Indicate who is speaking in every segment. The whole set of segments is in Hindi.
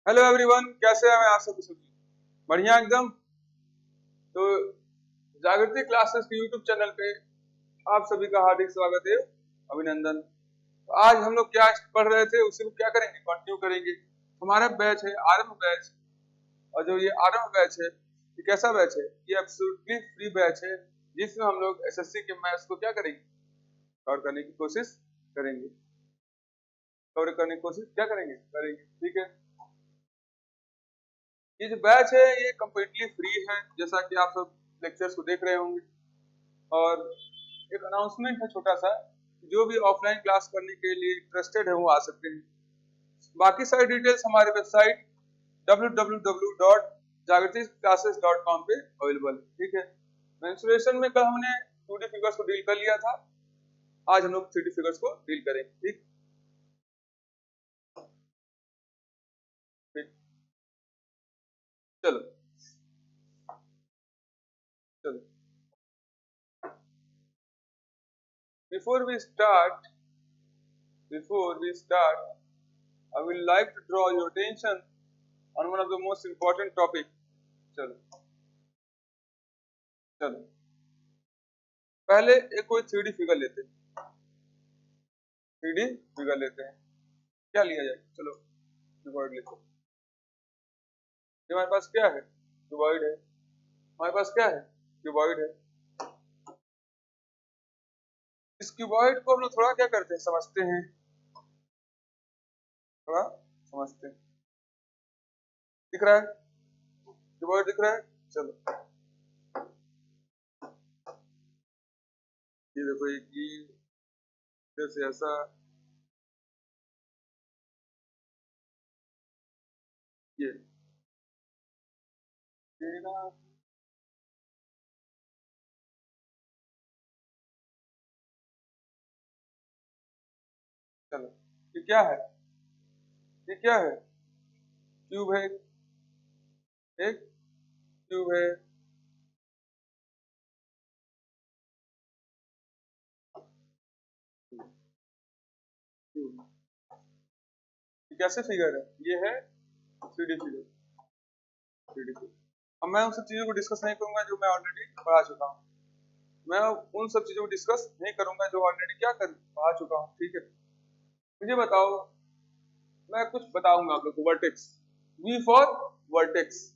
Speaker 1: हेलो एवरीवन, कैसे हैं आप सभी? बढ़िया एकदम। तो जागृति क्लासेस के यूट्यूब चैनल पे आप सभी का हार्दिक स्वागत है, अभिनंदन। तो आज हम लोग क्या पढ़ रहे थे उसी को क्या करेंगे, कंटिन्यू करेंगे। हमारा बैच है आरंभ बैच। और जो ये आरंभ बैच है ये कैसा बैच है? ये एब्सोल्युटली फ्री बैच है, जिसमें हम लोग एसएससी के मैथ्स को क्या करेंगे, कवर करने की कोशिश करेंगे। कवर करने की कोशिश क्या करेंगे, ठीक है। ये जो बैच है ये कम्प्लीटली फ्री है, जैसा कि आप सब लेक्चर्स को देख रहे होंगे। और एक अनाउंसमेंट है छोटा सा, जो भी ऑफलाइन क्लास करने के लिए इंटरेस्टेड है वो आ सकते हैं। बाकी सारी डिटेल्स हमारे वेबसाइट www.jagrticlasses.com पे अवेलेबल है, ठीक है। मेंसुरेशन में कल हमने 2D फिगर्स को डील कर लिया था, आज हम लोग 3D फिगर्स को डील करेंगे, ठीक। ठीक, चलो चलो। Before we start before we start I will like to draw your attention on one of the most important topic. चलो चलो, पहले एक कोई 3D फिगर लेते हैं। 3D फिगर लेते हैं, क्या लिया जाए? चलो क्यूबॉइड लेते हैं। ये हमारे पास क्या है? क्यूबॉइड है। हमारे पास क्या है? क्यूबॉइड है। इस क्यूबॉइड को हम लोग थोड़ा क्या करते हैं, समझते हैं। थोड़ा समझते हैं। दिख रहा है? क्यूबॉइड दिख रहा है। चलो ये देखो, एक ये से ऐसा, ये तेरा, चलो ये क्या है? ये क्या है? क्यूब है। एक क्यूब है। क्यूब, ये कैसे फिगर है? ये है 3D फिगर। 3D figure. अब मैं उन सब चीजों को डिस्कस नहीं करूंगा जो मैं ऑलरेडी पढ़ा चुका हूँ। मैं उन सब चीजों को डिस्कस नहीं करूंगा जो ऑलरेडी क्या कर पढ़ा चुका हूँ, ठीक है। मुझे बताओ, मैं कुछ बताऊंगा आप लोग को। Vertex, V for vertex.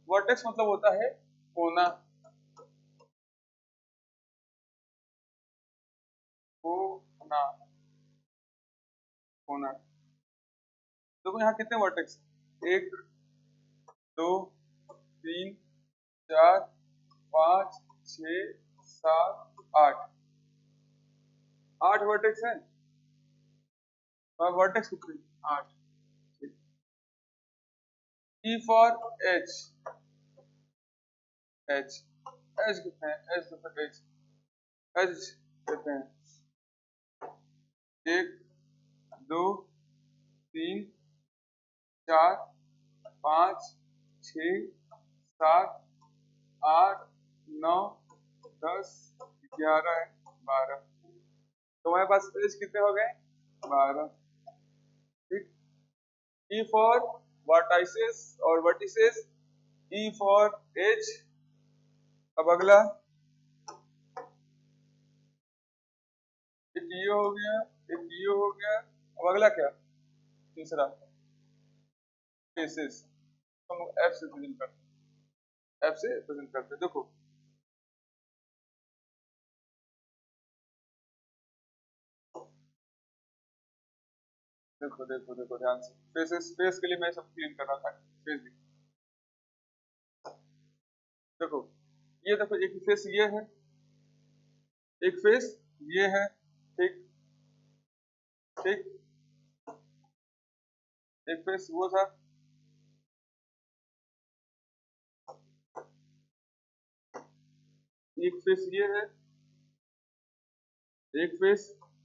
Speaker 1: Vertex मतलब होता है कोना। कोना, कोना। देखो यहाँ कितने वर्टेक्स? एक, दो, तीन, चार, पाँच, छ, सात, आठ। 8 वर्टेक्स हैं। वर्टेक्स कितने? 8। E for H. H, H कितने हैं? एच मतलब एच, एच कहते हैं एक, दो, तीन, चार, पाँच, छ, सात, आठ, नौ, 10, 11, 12। तो हमारे पास एज कितने हो गए? 12, ठीक। ई फॉर वर्टाइसेस और वर्टिसेस, ई फॉर एज। अब अगला, एक ये हो गया, एक ये हो गया। अब अगला क्या? तीसरा, फेसेस। हम एफ से प्रेजेंट करते हैं, एफ से प्रेजेंट करते हैं। देखो देखो देखो देखो ध्यान से। फेसेस, फेस के लिए मैं सब क्लीन कर रहा था। फेस देखो, ये देखो, एक फेस ये है, एक फेस ये है, ठीक ठीक। एक फेस वो था, एक फेस ये है, एक फेस,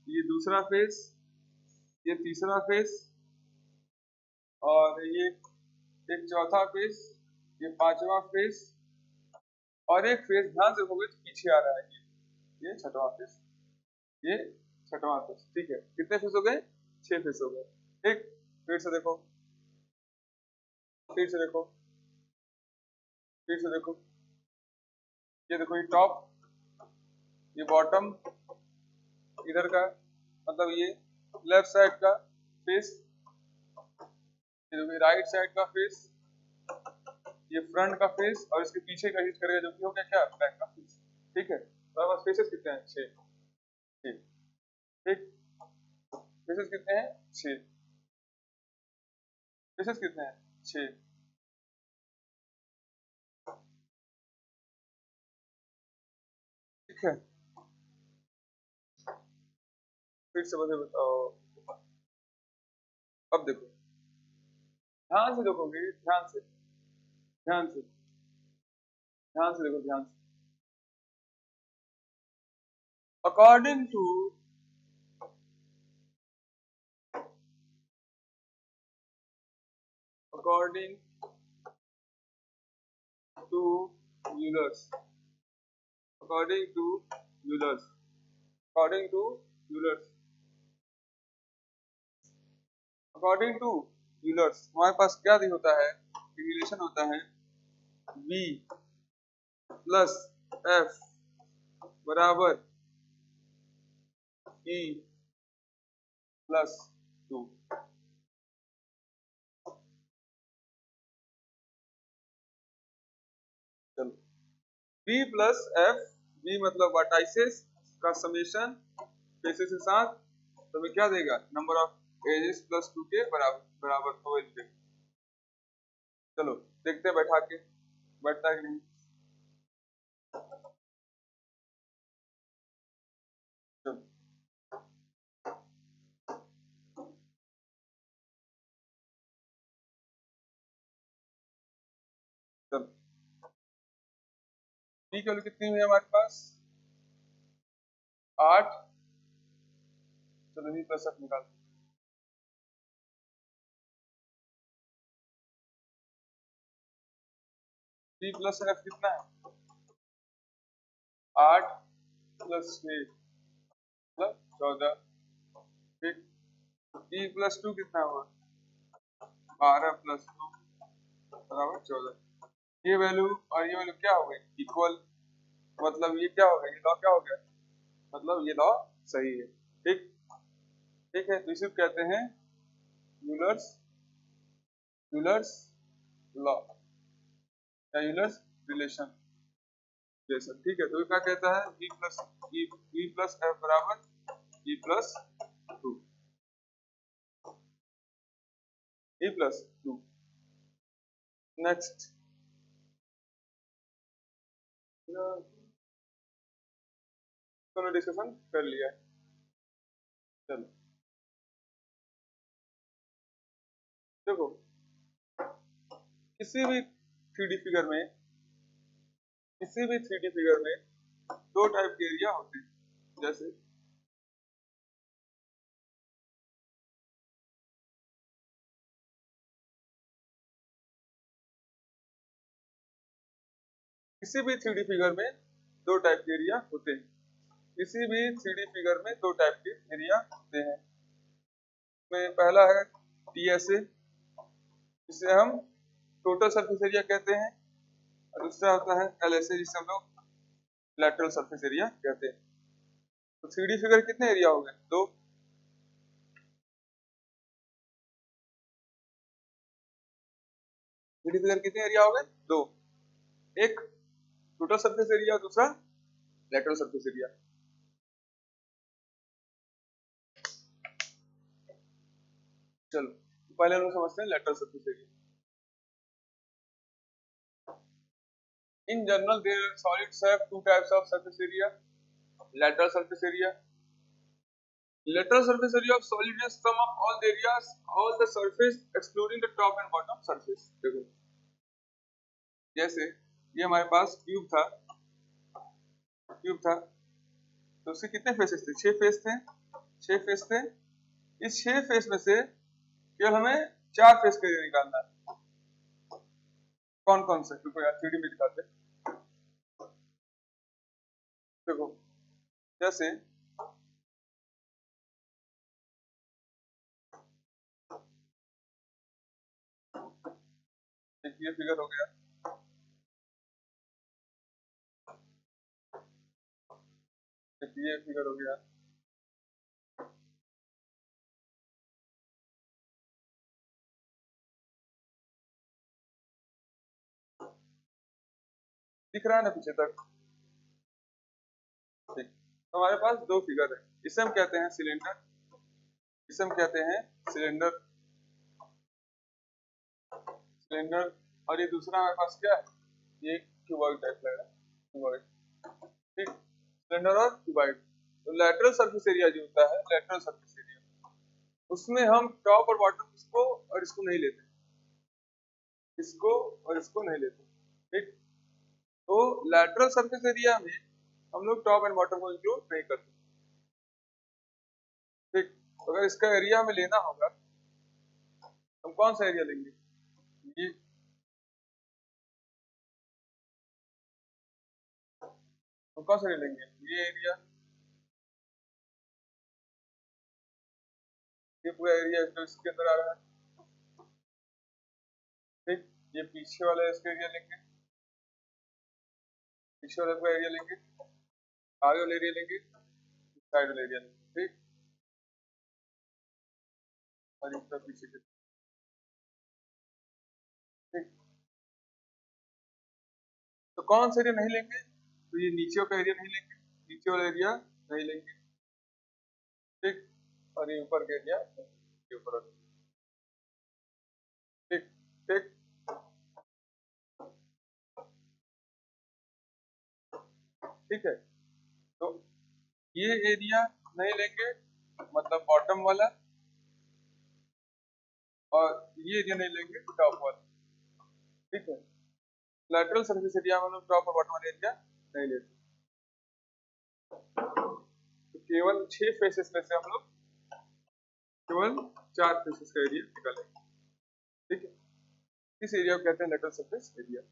Speaker 1: ये दूसरा फेस, ये तीसरा फेस, और ये एक चौथा फेस, ये पांचवा फेस, और एक फेस ध्यान से देखोगे तो पीछे आ रहा है, ये छठवां फेस, ये छठवां फेस, ठीक है। कितने फेस हो गए? 6 फेस हो गए, ठीक। फिर से देखो, फिर से देखो, फिर से देखो, ये देखो, ये टॉप, ये बॉटम, इधर का मतलब ये लेफ्ट साइड का फेस, ये देखो, ये राइट साइड का फेस, ये फ्रंट का फेस, और इसके पीछे का हिट करेगा जो कि हो गया क्या, बैक का फेस। ठीक है, तो हमारे पास फेसेस कितने हैं, 6। ठीक, ठीक, फेसेस कितने हैं, 6। फेसेस कितने हैं, 6। ठीक है, फिर से मुझे बताओ। अब देखो, ध्यान से देखोगे, ध्यान से, ध्यान से, ध्यान से देखो, ध्यान से। According to, according to Euler's, according to Euler's, according to Euler's, according to Euler's, हमारे पास क्या होता है, रिलेशन होता है v प्लस एफ बराबर ई प्लस 2। चलो, v प्लस एफ, v मतलब वर्टाइसेस का समेशन फेसेस के साथ, तो हमें क्या देगा, नंबर ऑफ एजेस प्लस 2 के बराबर, बराबर 12 देगा। चलो देखते हैं बैठा के, बैठता है कि नहीं। चलो, चलो, v की वैल्यू कितनी हुई है हमारे पास, 8। चलो v प्लस एफ निकाल, v प्लस एफ कितना है, 8 प्लस 6 प्लस 14। ठीक, e प्लस 2 कितना हुआ, 12 प्लस 2 बराबर 14। ये वैल्यू और ये वैल्यू क्या हो गई, इक्वल, मतलब ये क्या हो गया, ये लॉ क्या हो गया, मतलब ये लॉ सही है। ठीक, ठीक है, तो इसे कहते हैं यूलर्स, यूलर्स लॉ या यूलर्स रिलेशन जैसा। ठीक है, तो ये क्या कहता है, v प्लस एफ बराबर e plus 2, e plus 2। Next, तो डिस्कशन कर लिया है। चलो देखो, किसी भी 3D फिगर में, किसी भी 3D फिगर में दो टाइप के एरिया होते हैं, जैसे किसी भी 3D फिगर में दो टाइप के एरिया होते हैं, किसी भी 3D फिगर में दो टाइप के एरिया होते हैं। में पहला है TSA, जिसे हम टोटल सरफेस एरिया कहते हैं, और दूसरा होता है LSA, जिसे हम लोग लैटरल सरफेस एरिया कहते हैं। तो 3D फिगर कितने एरिया हो गए, दो। 3D फिगर कितने एरिया हो गए, दो। एक टोटल सरफेस एरिया, दूसरा लैटरल सरफेस एरिया। चलो पहले हम लोग समझते हैं lateral surface area. In general, there solids have two types of surface area: lateral surface area. Lateral surface area of solid is sum of all the areas, all the surface excluding the top and bottom surface. देखो, जैसे ये हमारे पास क्यूब था, क्यूब था, तो उसके कितने फेसेस थे, 6 फेस थे, 6 फेस थे। इस 6 फेस में से केवल हमें 4 फेस का एरिया निकालना है। कौन कौन से, देखो यार 3D में दिखाते हैं। देखो, जैसे एक ये फिगर हो गया, एक ये फिगर हो गया। दिख रहा है ना पीछे तक? ठीक, तो हमारे पास दो फिगर है, इसे हम कहते हैं सिलेंडर, इसे हम कहते हैं सिलेंडर, सिलेंडर। और ये दूसरा हमारे पास क्या है, ये क्यूबॉइड टाइप लग रहा है, क्यूबॉइड। ठीक, सिलेंडर और क्यूबॉइड। तो लेटरल सरफेस एरिया जो होता है, लेटरल सरफेस एरिया, उसमें हम टॉप और बॉटम, इसको और इसको नहीं लेते, इसको और इसको नहीं लेते। ठीक, तो लेटरल सरफेस एरिया में हम लोग टॉप एंड बॉटम को इंक्लूड नहीं करते। ठीक, तो अगर इसका एरिया हमें लेना होगा, हम कौन सा एरिया लेंगे, ये हम कौन सा एरिया लेंगे, ये एरिया, ये पूरा एरिया जो इसके अंदर आ रहा है। ठीक, ये पीछे वाला इसका एरिया लेंगे, पीछे वाले का एरिया लेंगे, आगे वाला एरिया लेंगे, साइड वाला एरिया लेंगे। ठीक, और इसका पीछे के। ठीक, तो कौन सा एरिया नहीं लेंगे, तो ये नीचे का एरिया नहीं लेंगे, नीचे वाला एरिया नहीं लेंगे। ठीक, और ये ऊपर का एरिया, ये ऊपर वाला। ठीक, ठीक, ठीक है। तो ये एरिया नहीं लेंगे, मतलब बॉटम वाला, और ये एरिया नहीं लेंगे टॉप वाला। ठीक है, लैटरल सरफेस एरिया में हम लोग टॉप और बॉटम वाला एरिया नहीं लेते। तो केवल 6 फेसेस में से हम लोग केवल 4 फेसेस का एरिया निकालेंगे। ठीक है, इस एरिया को कहते हैं लैटरल सरफेस एरिया।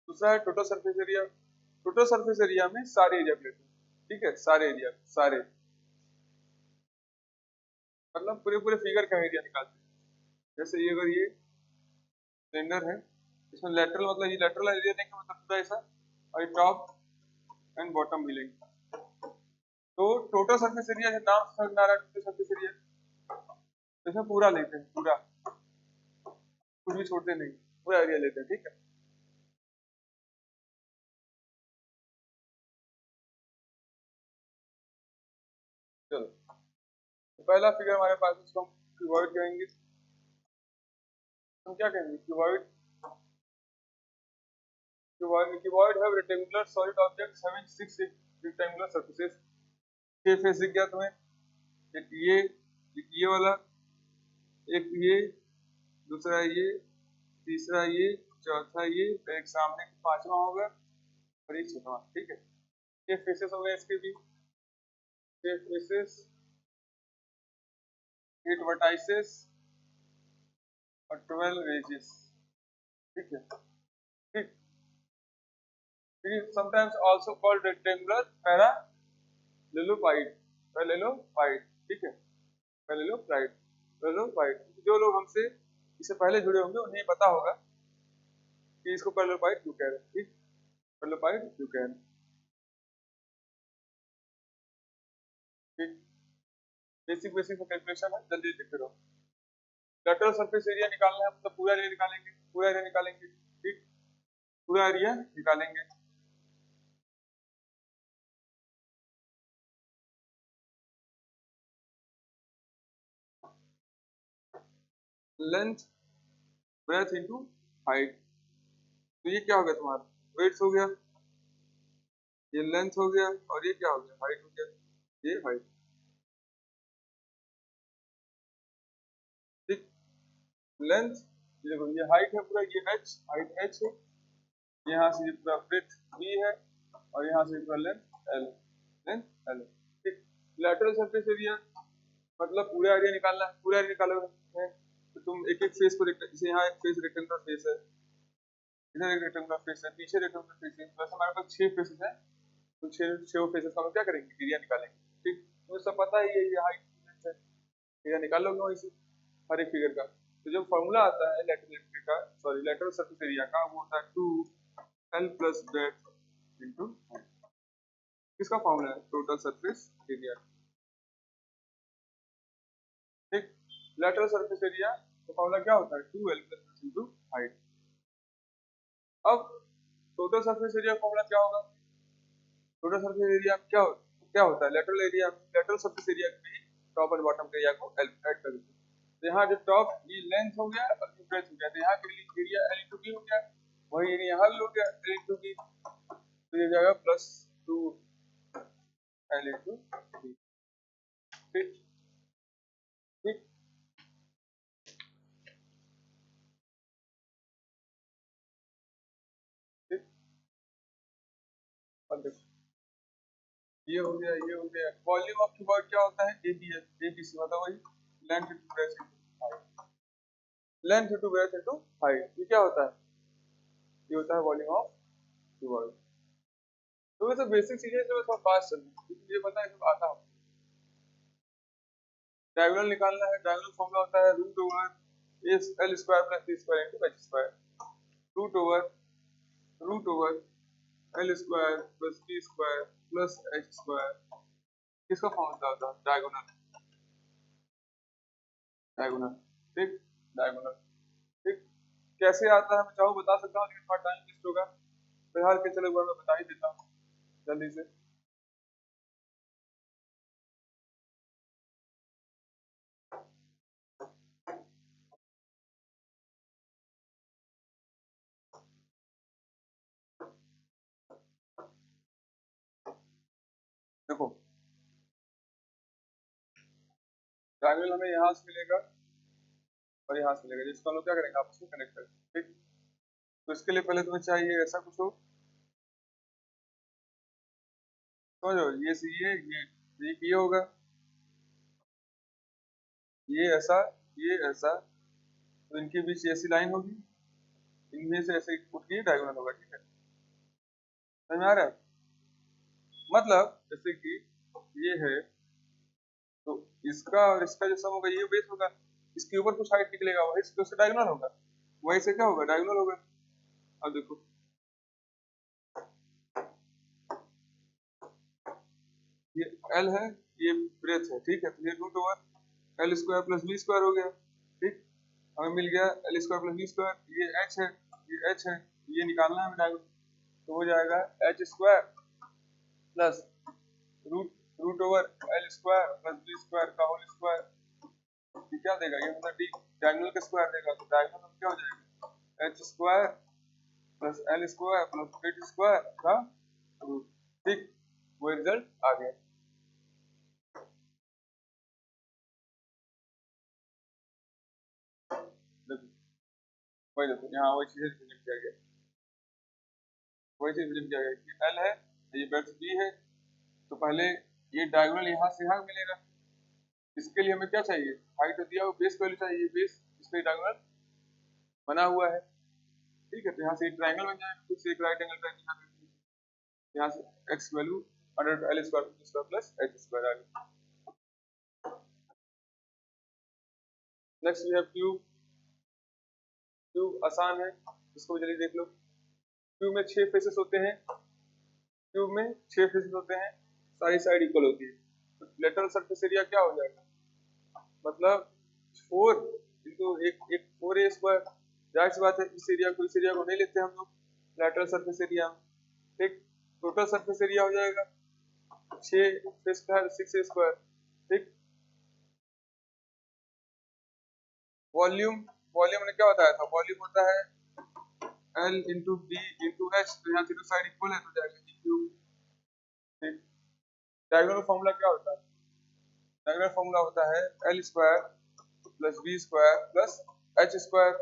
Speaker 1: दूसरा है total surface area. Total surface area में सारे एरिया को लेते हैं। ठीक है, सारे एरिया, सारे, मतलब पूरे पूरे फिगर का एरिया निकालते हैं। जैसे ये अगर ये सिलेंडर है, इसमें लेटरल मतलब ये लेटरल एरिया लेंगे, मतलब पूरा ऐसा, और ये टॉप एंड बॉटम भी लेंगे। तो टोटल सरफेस एरिया है, नाम से समझ में आ रहा है टोटल सरफेस एरिया, इसमें पूरा लेते हैं, पूरा, कुछ भी छोड़ते नहीं, पूरा एरिया लेते हैं। ठीक है, चलो, तो पहला फिगर हमारे पास, इसको हम क्यूबॉइड कहेंगे। हम क्या कहेंगे, क्यूबॉइड, क्यूबॉइड है rectangular solid objects having 6 rectangular surfaces. 6 face दिख गया तुम्हें, एक ये वाला, एक ये, दूसरा ये, तीसरा ये, चौथा ये, फिर एक सामने पांचवा होगा, और ये छठवां। ठीक है, ये फेसेस हो गए इसके भी, ये फेसेस, 8 वर्टाइसेस और 12 रेजेस। ठीक है, ठीक, समटाइम्स आल्सो कॉल्ड रेक्टेंगुलर पैरेललोपाइड, पैरेललोपाइड। ठीक है, पैरेललोपाइड, पैरेललोपाइड। जो लोग हमसे इससे पहले जुड़े होंगे उन्हें पता होगा कि इसको पैरेललोपाइड क्यों कह रहे हैं। ठीक, पैरेललोपाइड क्यों कह रहे हैं। ठीक, बेसिक बेसिक कैलकुलेशन है, जल्दी लिखते रहो। लेटरल सरफेस एरिया निकालना है, मतलब पूरा एरिया निकालेंगे, पूरा एरिया निकालेंगे। ठीक, पूरा एरिया निकालेंगे। Length, breadth into height. तो ये क्या हो गया तुम्हारा, वेट्स हो गया, ये लेंथ हो गया, और ये क्या हो गया, हाइट हो गया, ये हाइट। ठीक, लेंथ, ये देखो ये हाइट है पूरा, ये एच, हाइट एच है, यहाँ से ये पूरा ब्रेथ बी है, और यहाँ से पूरा लेंथ एल, लेंथ एल। ठीक, लेटरल सरफेस एरिया मतलब पूरा एरिया निकालना है, पूरा एरिया निकालोगे तो तुम एक एक फेस को, जैसे यहाँ एक फेस रेक्टेंगुलर फेस है, इधर एक रेक्टेंगुलर फेस है, पीछे रेक्टेंगुलर फेस है, वैसे हमारे पास 6 फेसेस है, तो 6 फेसेस का हम क्या करेंगे, एरिया निकालेंगे। ठीक, सब पता ही है, ये हाइट है, ये निकाल लोगे वहीं से हर एक फिगर का। तो जो फॉर्मूला आता है लेटरल एरिया का, सॉरी लेटरल सरफेस एरिया का, वो होता है 2l plus breadth into height. किसका फॉर्मूला है? Total surface area. ठीक, लेटरल सरफेस एरिया तो फॉर्मूला क्या होता है? 2l plus breadth into height. अब टोटल सरफेस एरिया फॉर्मूला क्या होगा? टोटल सरफेस एरिया क्या होता है? लेटरल सरफेस एरिया में टॉप और बॉटम के एरिया को ऐड कर देते हैं। तो यहाँ जो टॉप ये लेंथ हो गया और ये ब्रेड्थ हो गया, तो यहाँ के लिए एरिया L इंटू बी हो गया, वही एरिया यहाँ भी हो गया L इंटू बी, तो ये जाएगा प्लस 2L इंटू बी। ठीक ठीक, ठीक। और देखो ये हो गया, ये हो गया। वॉल्यूम ऑफ क्यूबॉइड क्या होता है? एबीएस, एबीसी मतलब वही length into breadth into height, length into breadth into height. ये क्या होता है? ये होता है वॉल्यूम ऑफ क्यूबॉइड। तो ये सब बेसिक चीजें जो थोड़ा फास्ट चल रही है, मुझे पता है सब आता है। डायगोनल निकालना है, डायगोनल फॉर्मूला होता है root over S L square plus T square into H square. Root over L square plus T square plus H square. किसका फॉर्मूला होता है? Diagonal, diagonal. ठीक, डायगोनल। ठीक, कैसे आता है मैं चाहूँ बता सकता हूँ, लेकिन थोड़ा टाइम वेस्ट होगा, फिलहाल के चलो एक बार मैं बता ही देता हूँ जल्दी से। देखो डायगोनल हमें यहाँ से मिलेगा और यहाँ से मिलेगा, जिसको हम लोग क्या करेंगे? आपस में कनेक्ट करेंगे। ठीक, तो इसके लिए पहले तुम्हें चाहिए ऐसा कुछ हो, समझो, ये से ये होगा, ये ऐसा, ये ऐसा, तो इनके बीच ऐसी लाइन होगी, इनमें से ऐसे उठ के डायगोनल होगा। ठीक है, समझ में आ रहा है? मतलब जैसे कि ये है, तो इसका और इसका जो सम होगा ये बेस होगा, इसके ऊपर कुछ हाइट निकलेगा, वही से उससे डायगोनल होगा, वही से क्या होगा? डायगोनल होगा। अब देखो ये L है, ये ब्रेथ है, ठीक है, तो ये root over L square plus B square हो गया। ठीक, हमें मिल गया L square plus B square, ये एच है, ये एच है, ये निकालना है हमें डायगोनल, तो हो जाएगा H square plus root root over L square plus B square का होल स्क्वायर। ये क्या देगा? ये मतलब डी डायगोनल का स्क्वायर देगा, तो डायगोनल क्या हो जाएगा? H square plus L square plus eight square का रूट। ठीक, वो रिजल्ट आ गया। देखो वही, देखो यहाँ वही चीज लिख दिया गया, वही चीज लिख दिया गया कि एल है, ये बेड्स बी है, तो पहले ये डायगोनल यहाँ से यहाँ मिलेगा, इसके लिए हमें क्या चाहिए? हाइट तो दिया, वो बेस वैल्यू चाहिए, बेस इसलिए डायगोनल बना हुआ है। ठीक है, तो यहाँ से एक ट्रायंगल बन जाएगा, फिर से एक राइट एंगल ट्रायंगल, यहाँ से x value under l square plus H square आ गया। Next we have cube. Cube आसान है, इसको जल्दी देख लो। क्यूब में 6 फेसेस होते हैं, क्यूब में 6 फेसेस होते हैं, सारी साइड इक्वल होती है, तो लेटरल सरफेस एरिया क्या हो जाएगा? मतलब 4 इंटू एक एक 4a स्क्वायर। जाहिर सी बात है इस एरिया को, इस एरिया को नहीं लेते हम लोग लेटरल सरफेस एरिया। ठीक, टोटल सरफेस एरिया हो जाएगा 6 स्क्वायर 6a स्क्वायर। ठीक, वॉल्यूम, वॉल्यूम ने क्या बताया था? वॉल्यूम होता है L into B into H, तो यहाँ तीनों साइड इक्वल है तो जाएगा जी क्यूब। ठीक, डायगोनल फॉर्मूला क्या होता है? डायगोनल फॉर्मूला होता है L square plus B square plus H square,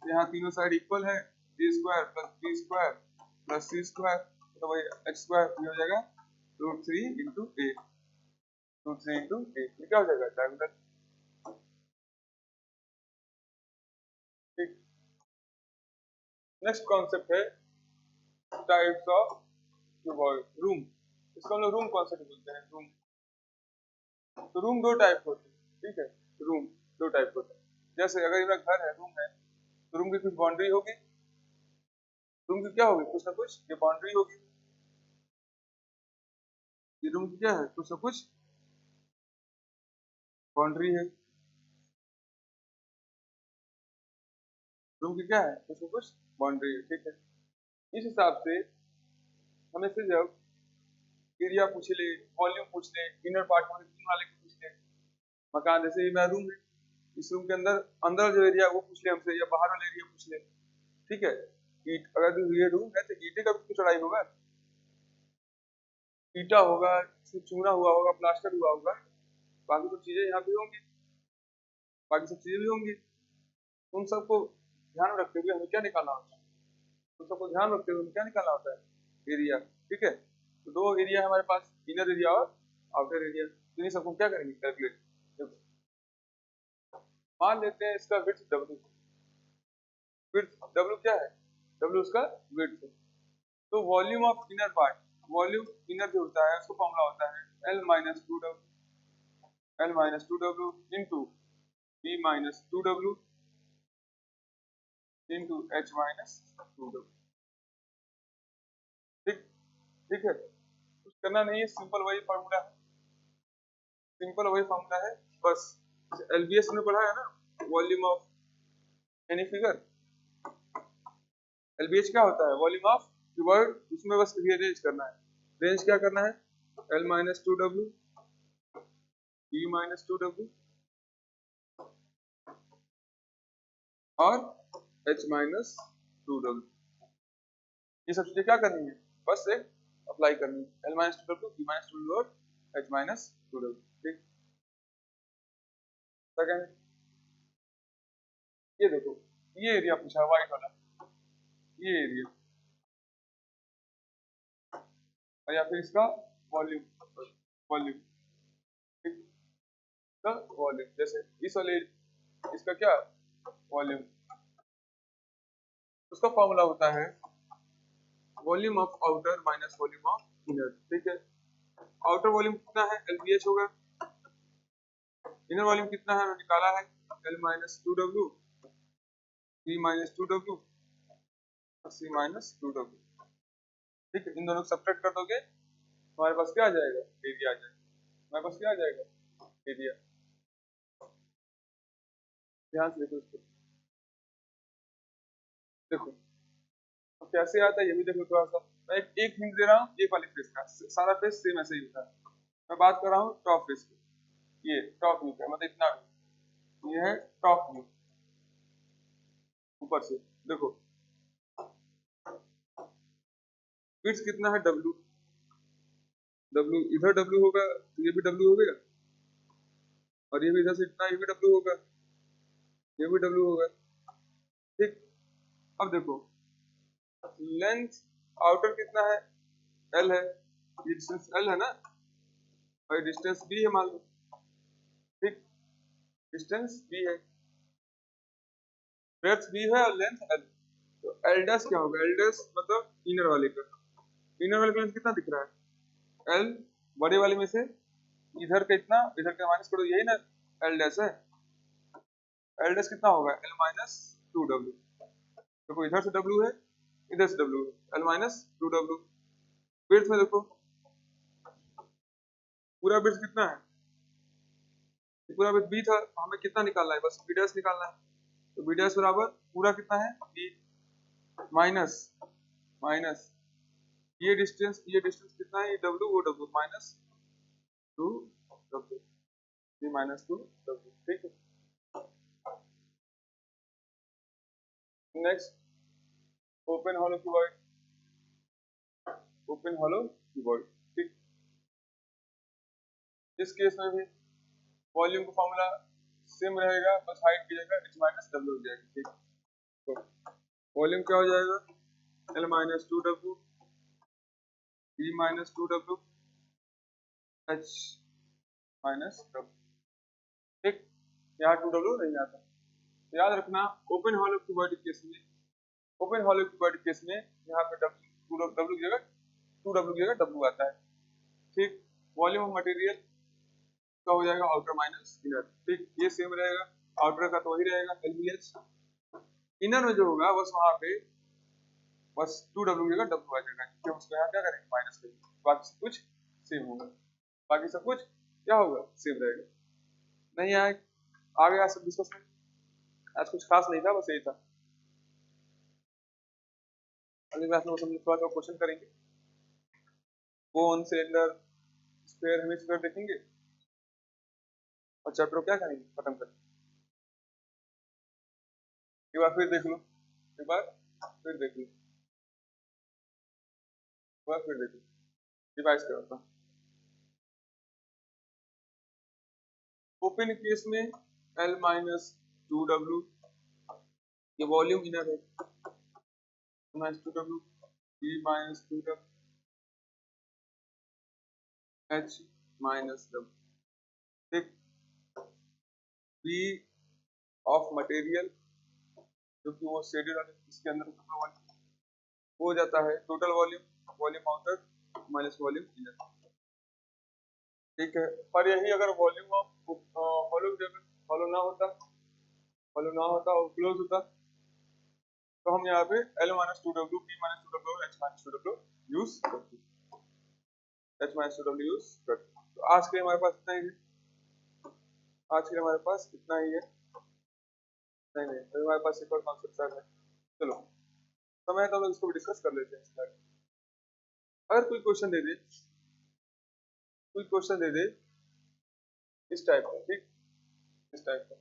Speaker 1: यहाँ तीनों साइड इक्वल है, B square plus B square plus सी स्क्वायर, तो वही एच स्क्वायर हो जाएगा रूट 3 इंटू ए, रूट 3 इंटू ए, ये क्या हो जाएगा? डायगोनल। ठीक, नेक्स्ट कॉन्सेप्ट है टाइप्स ऑफ क्यूबॉइड, रूम। इसको हम लोग रूम कॉन्सेप्ट बोलते हैं, रूम। तो रूम दो टाइप होते हैं, ठीक है, रूम दो टाइप होते हैं। जैसे अगर मेरा घर है, रूम है, तो रूम की कुछ बाउंड्री होगी, रूम की क्या होगी, कुछ ना कुछ ये बाउंड्री होगी। ये रूम की क्या है, कुछ ना कुछ बाउंड्री है। रूम की क्या है, कुछ ना कुछ बाउंड्री है, ठीक है। इस हिसाब से हमें से जब एरिया पूछ ले, वॉल्यूम पूछ ले, इनर पार्ट वाले को पूछ ले, मकान जैसे ये मेरा रूम है, इस रूम के अंदर अंदर जो एरिया है वो पूछ ले हमसे, या बाहर वाला एरिया पूछ ले, ठीक है। ईट अगर ये रूम है तो ईटे का भी कुछ चौड़ाई होगा, ईटा होगा, चूना हुआ होगा, प्लास्टर हुआ होगा, बाकी सब चीजें यहाँ भी होंगी, बाकी सब चीजें भी होंगी। उन सबको ध्यान में रखते हुए हमें क्या निकालना होता है, उन सबको ध्यान रखते हुए हमें क्या निकालना होता है, एरिया, ठीक है। तो दो एरिया है हमारे पास, इनर एरिया और आउटर एरिया, तो इन सबको क्या करेंगे, कैलकुलेट। मान लेते हैं इसका विड्थ डब्ल्यू, विड्थ डब्ल्यू क्या है, डब्ल्यू उसका विड्थ है। तो volume of inner part, volume inner जो होता है उसका फॉर्मूला होता है L minus two W, L minus two W into V minus two W into H minus two W, ठीक, ठीक है। कुछ करना नहीं है, सिंपल वही फॉर्मूला है, सिंपल वही फॉर्मूला है बस। एलबीएस में पढ़ा है ना, वॉल्यूम ऑफ एनी फिगर, एलबीएच क्या होता है, वॉल्यूम ऑफ क्यूबॉइड, उसमें बस रीअरेंज करना है। रेंज क्या करना है, L minus two W, V minus two W और H माइनस टू डब्ल्यू, ये सब चीजें क्या करनी है, बस एक अप्लाई करनी है, L minus two W, V minus two W और H माइनस टू डब्ल्यू, ठीक। सेकंड, ये देखो, ये एरिया पूछा व्हाइट वाला, ये एरिया, और या फिर इसका वॉल्यूम, वॉल्यूम, ठीक, तो वॉल्यूम जैसे इस वाले, इसका क्या वॉल्यूम, उसका फॉर्मूला होता है volume of outer minus volume of inner, ठीक है। आउटर वॉल्यूम कितना है, एलबीएच होगा, इनर वॉल्यूम कितना है निकाला है, L minus two W, V minus two W और C माइनस टू डब्ल्यू, ठीक है। इन दोनों को सब्ट्रैक्ट कर दोगे, हमारे पास क्या आ जाएगा, एरिया आ जाएगा, हमारे पास क्या आ जाएगा, एरिया। ध्यान से देखो इसको, देखो तो कैसे आता है ये भी देखो थोड़ा सा। मैं एक हिंट दे रहा हूँ, एक वाले फेस का, सारा फेस सेम ऐसे ही होता है। मैं बात कर रहा हूँ टॉप फेस की, ये टॉप व्यू का मतलब इतना, ये है टॉप व्यू, ऊपर से देखो, विड्थ कितना है डब्ल्यू, डब्ल्यू इधर डब्ल्यू होगा तो ये भी डब्ल्यू होगा, और ये भी इधर से इतना, ये भी डब्ल्यू होगा, ये भी डब्ल्यू होगा, ठीक। अब देखो लेंथ आउटर कितना है, एल है, ये डिस्टेंस एल है ना, और डिस्टेंस बी है मान लो, ठीक, डिस्टेंस बी है, ब्रेड्थ बी है और लेंथ एल, तो एल डैश क्या होगा, एल डैश मतलब इनर वाले का, इनर वाले का लेंथ कितना दिख रहा है, एल, बड़े वाले में से इधर का इतना, इधर का माइनस करो, यही ना एल डैश है, एल डैश कितना होगा, एल माइनस टू डब्ल्यू, देखो इधर से डब्ल्यू है, इधर से डब्ल्यू है, L minus two W. Breadth में देखो पूरा ब्रेड्थ कितना है, पूरा ब्रेड्थ बी था, हमें कितना निकालना है, बस बी डैश निकालना है, तो बी डैश बराबर पूरा कितना है, बी माइनस माइनस ये डिस्टेंस कितना है, ये डब्ल्यू, वो डब्ल्यू, माइनस टू डब्ल्यू, ये माइनस टू डब्ल्यू, ठीक है। Next, open hollow cuboid, open hollow cuboid, ठीक। इस केस में भी वॉल्यूम का फॉर्मूला सेम रहेगा, बस हाइट की जगह h माइनस डब्ल्यू हो जाएगी, ठीक। तो वॉल्यूम क्या हो जाएगा, L minus two W, V minus two W, H minus W, ठीक। यहाँ टू डब्ल्यू नहीं आता, तो याद रखना ओपन हॉलो क्यूबॉइड केस में, ओपन हॉलो क्यूबॉइड केस में यहाँ पे डब्ल्यू की जगह टू डब्ल्यू की जगह डब्ल्यू आता है, ठीक। वॉल्यूम ऑफ मटेरियल क्या हो जाएगा, आउटर माइनस इनर। ठीक, ये सेम रहेगा, आउटर का तो वही रहेगा LBH। इनर में जो होगा बस वहां पे बस 2W की जगह W आ जाएगा, क्योंकि हम उसको यहाँ क्या करेंगे, माइनस करेंगे। बाकी सब कुछ सेम होगा, बाकी सब कुछ क्या होगा, सेम रहेगा। नहीं आए, आ गया सब डिस्कस में। आज कुछ खास नहीं था, बस यही था। अगली क्लास में हम थोड़ा सा क्वेश्चन करेंगे, कोन, सिलेंडर, स्क्वायर, हेमिस्फीयर देखेंगे और चैप्टर क्या करेंगे, खत्म करेंगे। एक बार फिर देख लो, एक बार फिर देख लो, एक बार फिर देख लो, रिवाइज कराता हूँ। ओपन केस में L माइनस 2W, ये वॉल्यूम इनर है, minus 2W, B minus 2W, H minus W। ठीक, B ऑफ मटेरियल, जो कि वो शेडेड वाले इसके अंदर वॉल्यूम हो जाता है total volume, volume outer minus volume inner. ठीक है, पर यही अगर वॉल्यूम ऑफ हॉलो ना होता, हॉलो ना होता और क्लोज होता, तो हम यहाँ पे L minus 2W, B minus 2W, H minus 2W use करते, H माइनस 2W यूज करते। तो आज के लिए हमारे पास इतना ही है, आज के लिए हमारे पास इतना ही है। नहीं नहीं, अभी हमारे पास एक और कॉन्सेप्ट है। चलो समय तो हम लोग इसको डिस्कस कर लेते हैं। अगर कोई क्वेश्चन दे दे, कोई क्वेश्चन दे दे इस टाइप का, ठीक, इस टाइप का,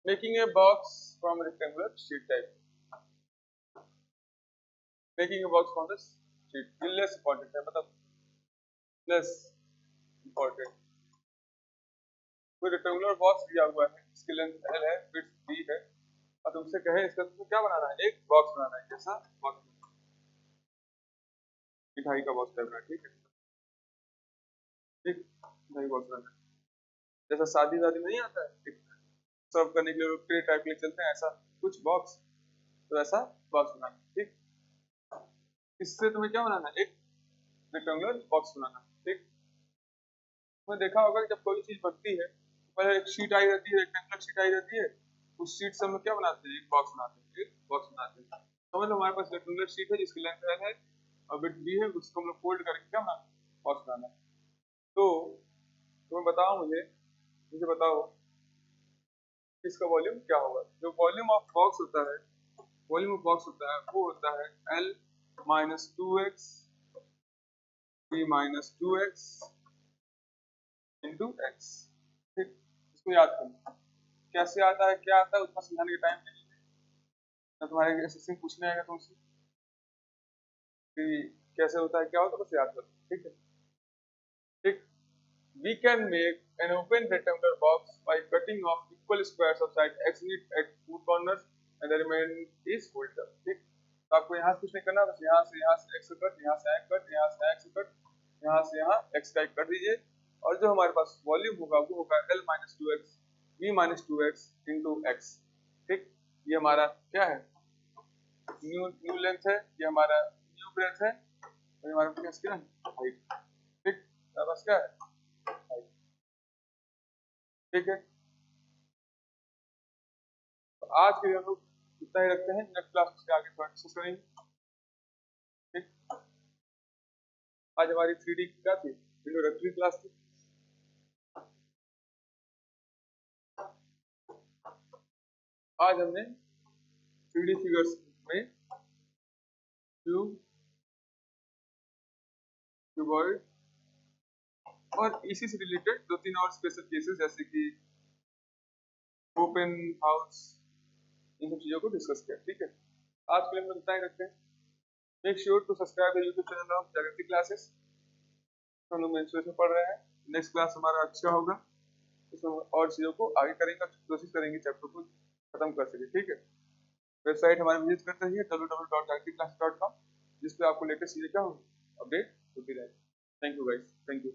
Speaker 1: making a box from rectangular sheet type, making a box from the sheet, ये लेस इंपॉर्टेंट है, मतलब लेस इंपॉर्टेंट। कोई रेक्टेंगुलर बॉक्स दिया हुआ है, इसकी लेंथ L है, विड्थ B है, और तुमसे कहे इसका तुमको क्या बनाना है, एक बॉक्स बनाना है। कैसा बॉक्स, मिठाई का बॉक्स करना है, ठीक है, ठीक, मिठाई बॉक्स बनाना है। जैसा शादी वादी नहीं आता है, ठीक, सर्व करने के लिए ट्रे टाइप के चलते हैं, ऐसा कुछ बॉक्स, तो ऐसा बॉक्स बनाना है। ठीक, इससे तुम्हें क्या बनाना है, एक रेक्टेंगुलर बॉक्स बनाना है। ठीक, तुमने देखा होगा कि जब कोई चीज बनती है, पहले एक शीट आई रहती है, रेक्टेंगुलर शीट आई रहती है, उस शीट से हम लोग क्या बनाते हैं, एक बॉक्स बनाते हैं, एक बॉक्स बनाते हैं। समझ लो, हमारे पास रेक्टेंगुलर शीट है जिसकी लेंथ L है और विड्थ B है, उसको हम लोग फोल्ड करके क्या बनाना है, बॉक्स बनाना है। तो तुम्हें बताओ, मुझे बताओ इसका वॉल्यूम क्या होगा। जो वॉल्यूम ऑफ बॉक्स होता है, वॉल्यूम ऑफ बॉक्स होता है वो होता है L minus 2x B minus 2x into x। ठीक, इसको याद करना, कैसे आता है क्या आता है उतना समझाने का टाइम नहीं है, ना तुम्हारे एसएससी पूछने आएगा तुमसे कि कैसे होता है क्या होता है, बस याद करो। ठीक है, ठीक, we can make an open rectangular box by cutting off equal squares of side x at four corners and the remaining is folded up। ठीक, तो आपको यहाँ कुछ नहीं करना, बस यहाँ से x कट, यहाँ से कट, यहाँ से x कट, यहाँ से यहाँ x का कट दीजिए, और जो हमारे पास वॉल्यूम होगा वो होगा L minus 2x B minus 2x into x। ठीक, ये हमारा क्या है, न्यू लेंथ है, ये हमारा न्यू ब्रेथ है, और ये हमारा क्या है, हाइट। ठीक, बस क्या है, ठीक है। तो आज के लिए हम लोग इतना ही रखते हैं, नेक्स्ट क्लास के आगे थोड़ा डिस्कस करेंगे। ठीक, आज हमारी 3D की क्या थी, इंट्रोडक्टरी क्लास थी। आज हमने 3D फिगर्स में क्यूब, क्यूबॉइड और इसी से रिलेटेड दो तीन और स्पेशल केसेस जैसे कि ओपन हाउस, इन सब चीजों को डिस्कस किया। ठीक है, आज के लिए हम लोग इतना ही रखते हैं। Make sure to subscribe the YouTube channel of Jagriti classes. हम लोग मेंसुरेशन में पढ़ रहे हैं, नेक्स्ट क्लास हमारा अच्छा होगा, इसमें और चीजों को आगे करेंगे, कोशिश करेंगे चैप्टर को खत्म कर सके। ठीक है, वेबसाइट हमारी विजिट करते रहिए www.jagriticlasses.com, जिस पे आपको लेटेस्ट चीजें क्या होगी, अपडेट होती रहेगी। Thank you guys, thank you.